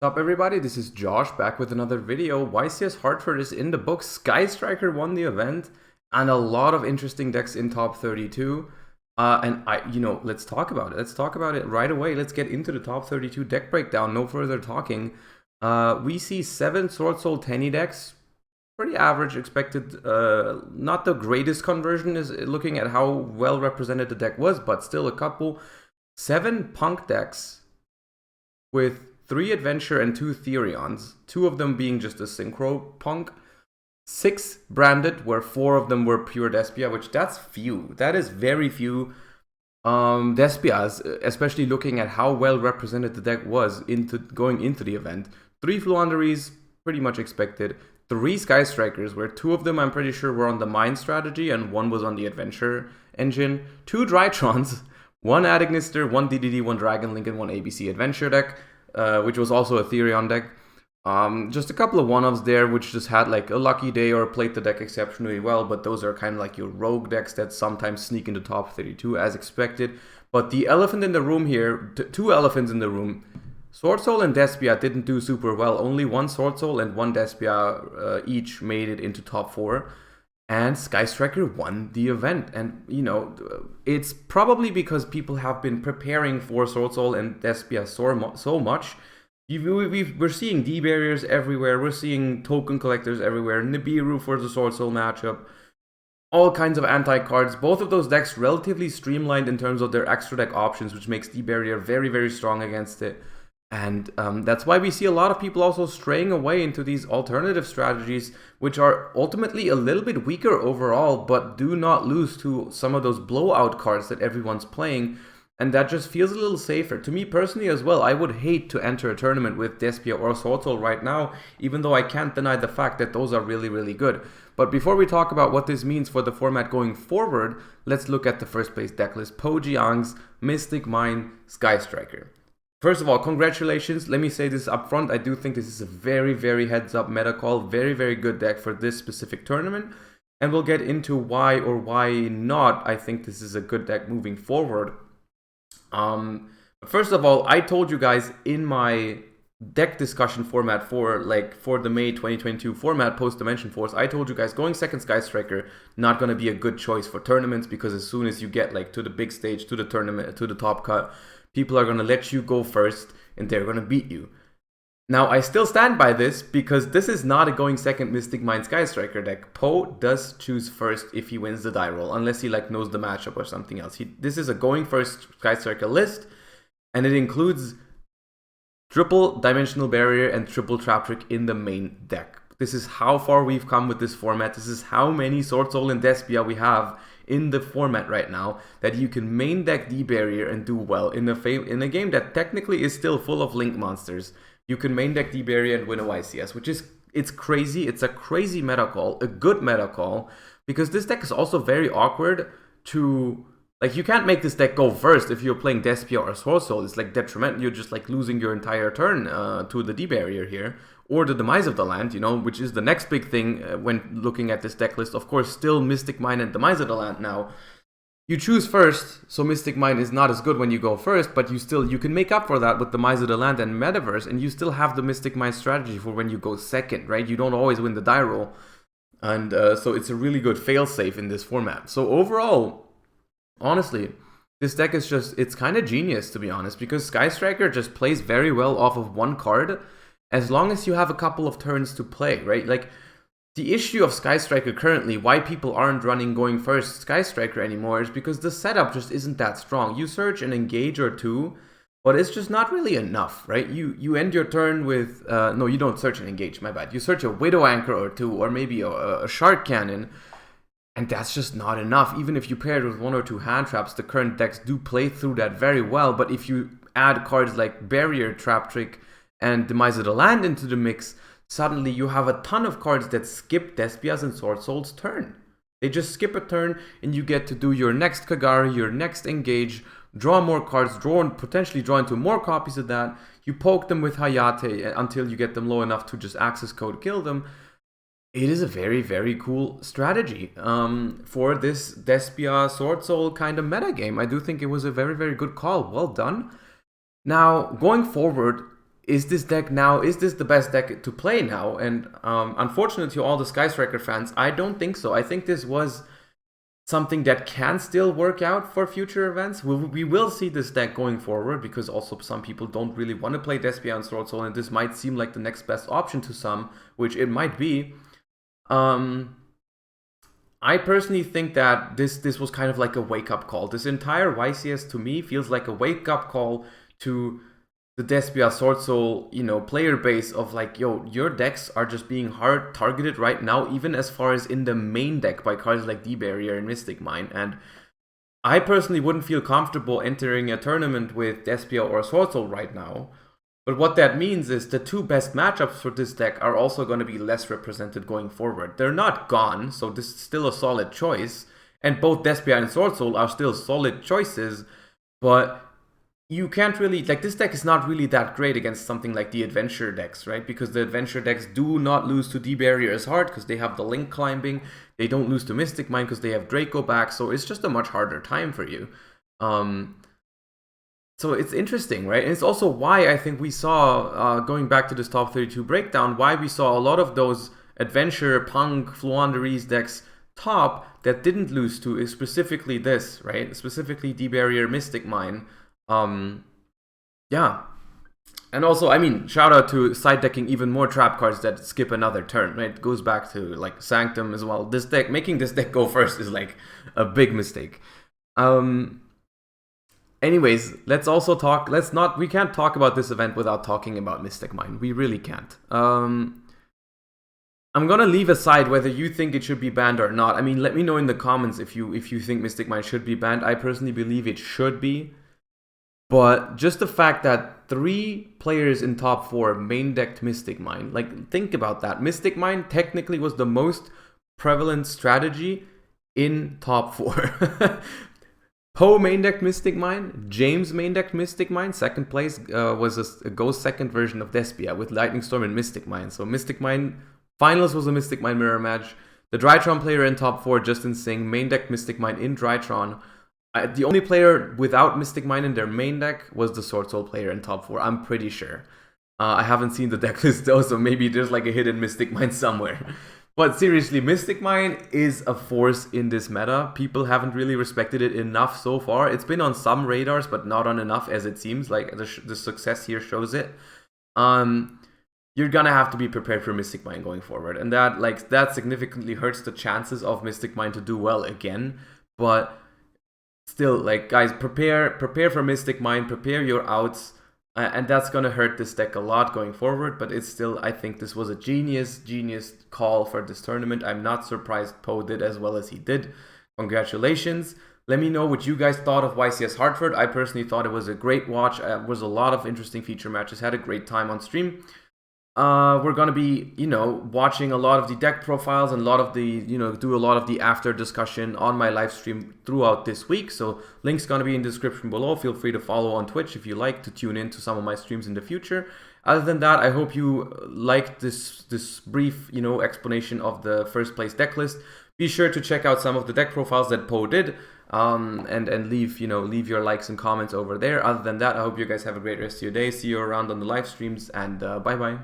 What's up, everybody? This is Josh back with another video. YCS Hartford is in the books. Sky Striker won the event, and a lot of interesting decks in top 32. Let's talk about it. Let's talk about it right away. Let's get into the top 32 deck breakdown. No further talking. We see 7 Sword Soul Tenny decks. Pretty average, expected. Not the greatest conversion is looking at how well represented the deck was, but still a couple. 7 Punk decks with 3 Adventure and 2 Therions, 2 of them being just a Synchro Punk. 6 Branded, where 4 of them were pure Despia, which that's few. That is very few Despias, especially looking at how well represented the deck was going into the event. 3 Fluanderies, pretty much expected. 3 Sky Strikers, where 2 of them I'm pretty sure were on the Mine strategy and 1 was on the Adventure engine. 2 Drytrons, 1 Adignister, 1 DDD, 1 Dragon Link, and 1 ABC Adventure deck. Which was also a Therion deck. Just a couple of one-offs there, which just had like a lucky day or played the deck exceptionally well, but those are kind of like your rogue decks that sometimes sneak into top 32 as expected. But the elephant in the room here, 2 elephants in the room, Sword Soul and Despia didn't do super well. Only 1 Sword Soul and 1 Despia each made it into top 4. And Sky Striker won the event. And, it's probably because people have been preparing for Sword Soul and Despia so much. We're seeing D-barriers everywhere. We're seeing token collectors everywhere. Nibiru for the Sword Soul matchup. All kinds of anti-cards. Both of those decks relatively streamlined in terms of their extra deck options, which makes D-barrier very, very strong against it. And that's why we see a lot of people also straying away into these alternative strategies, which are ultimately a little bit weaker overall, but do not lose to some of those blowout cards that everyone's playing. And that just feels a little safer. To me personally as well, I would hate to enter a tournament with Despia or Sword Soul right now, even though I can't deny the fact that those are really, really good. But before we talk about what this means for the format going forward, let's look at the first place deck list. Pojiang's Mystic Mine Sky Striker. First of all, congratulations. Let me say this up front. I do think this is a very, very heads-up meta call. Very, very good deck for this specific tournament. And we'll get into why or why not I think this is a good deck moving forward. First of all, I told you guys in my deck discussion format for the May 2022 format post-Dimension Force, I told you guys going second Sky Striker not going to be a good choice for tournaments, because as soon as you get to the big stage, to the tournament, to the top cut, people are going to let you go first and they're going to beat you. Now, I still stand by this, because this is not a going second Mystic Mine Sky Striker deck. Poe does choose first if he wins the die roll, unless he knows the matchup or something else. This is a going first Sky Striker list, and it includes triple Dimensional Barrier and triple Trap Trick in the main deck. This is how far we've come with this format. This is how many Sword Soul and Despia we have in the format right now, that you can main deck D-Barrier and do well in a game that technically is still full of Link monsters. You can main deck D-Barrier and win a YCS, which is, it's crazy. It's a crazy meta call, a good meta call, because this deck is also very awkward to, you can't make this deck go first if you're playing Despia or Sword Soul. It's detrimental. You're just losing your entire turn to the D-Barrier here, or the Demise of the Land, which is the next big thing when looking at this deck list. Of course, still Mystic Mine and Demise of the Land now. You choose first, so Mystic Mine is not as good when you go first, but you can make up for that with Demise of the Land and Metaverse, and you still have the Mystic Mine strategy for when you go second, right? You don't always win the die roll, and so it's a really good failsafe in this format. So overall, honestly, this deck is it's kind of genius, to be honest, because Sky Striker just plays very well off of 1 card, as long as you have a couple of turns to play, right? The issue of Sky Striker currently, why people aren't running going first Sky Striker anymore, is because the setup just isn't that strong. You search an engage or 2, but it's just not really enough, right? You end your turn with, no, you don't search an engage, my bad. You search a Widow Anchor or 2, or maybe a Shark Cannon, and that's just not enough. Even if you pair it with 1 or 2 hand traps, the current decks do play through that very well, but if you add cards like Barrier, Trap Trick, and Demise of the Land into the mix, suddenly you have a ton of cards that skip Despia's and Sword Soul's turn. They just skip a turn, and you get to do your next Kagari, your next engage, draw more cards, potentially draw into more copies of that. You poke them with Hayate until you get them low enough to just access code kill them. It is a very, very cool strategy for this Despia Sword Soul kind of meta game. I do think it was a very, very good call. Well done. Now, going forward, is this the best deck to play now? And unfortunately to all the Sky Striker fans, I don't think so. I think this was something that can still work out for future events. We will see this deck going forward, because also some people don't really want to play Despia and Sword Soul, and this might seem like the next best option to some, which it might be. I personally think that this was kind of like a wake-up call. This entire YCS to me feels like a wake-up call to the Despia Sword Soul, player base of like, yo, your decks are just being hard targeted right now, even as far as in the main deck by cards like D-Barrier and Mystic Mine. And I personally wouldn't feel comfortable entering a tournament with Despia or Sword Soul right now. But what that means is the two best matchups for this deck are also going to be less represented going forward. They're not gone, so this is still a solid choice. And both Despia and Sword Soul are still solid choices, but you can't really, like, this deck is not really that great against something like the Adventure decks, right? Because the Adventure decks do not lose to D-Barrier as hard because they have the Link climbing. They don't lose to Mystic Mine because they have Draco back, so it's just a much harder time for you. So it's interesting, right? And it's also why I think we saw, going back to this top 32 breakdown, why we saw a lot of those Adventure, Punk, Fluanderies decks top that didn't lose to is specifically this, right? Specifically D-Barrier, Mystic Mine. Yeah. And also, I mean, shout out to side decking even more trap cards that skip another turn, right? It goes back to like Sanctum as well. This deck, making this deck go first is like a big mistake. Anyways, let's also talk, we can't talk about this event without talking about Mystic Mine. We really can't. I'm gonna leave aside whether you think it should be banned or not. I mean, let me know in the comments if you think Mystic Mine should be banned. I personally believe it should be. But just the fact that 3 players in top 4 main decked Mystic Mine, like, think about that. Mystic Mine technically was the most prevalent strategy in top 4. Poe main decked Mystic Mine, James main decked Mystic Mine, second place was a Ghost second version of Despia with Lightning Storm and Mystic Mine. So Mystic Mine, finals was a Mystic Mine mirror match. The Drytron player in top 4, Justin Singh, main decked Mystic Mine in Drytron. The only player without Mystic Mine in their main deck was the Sword Soul player in top 4, I'm pretty sure. I haven't seen the deck list though, so maybe there's like a hidden Mystic Mine somewhere. But seriously, Mystic Mine is a force in this meta. People haven't really respected it enough so far. It's been on some radars, but not on enough as it seems. Like, the success here shows it. You're gonna have to be prepared for Mystic Mine going forward. And that significantly hurts the chances of Mystic Mine to do well again. But still, like, guys, prepare for Mystic Mine, prepare your outs, and that's gonna hurt this deck a lot going forward. But it's still, I think this was a genius call for this tournament. I'm not surprised Poe did as well as he did. Congratulations. Let me know what you guys thought of YCS Hartford. I personally thought it was a great watch. Was a lot of interesting feature matches. Had a great time on stream. We're gonna be, watching a lot of the deck profiles and a lot of the, do a lot of the after discussion on my live stream throughout this week. So link's gonna be in the description below. Feel free to follow on Twitch if you like to tune in to some of my streams in the future. Other than that, I hope you liked this brief, explanation of the first place deck list. Be sure to check out some of the deck profiles that Poe did, and leave your likes and comments over there. Other than that, I hope you guys have a great rest of your day. See you around on the live streams, and bye bye.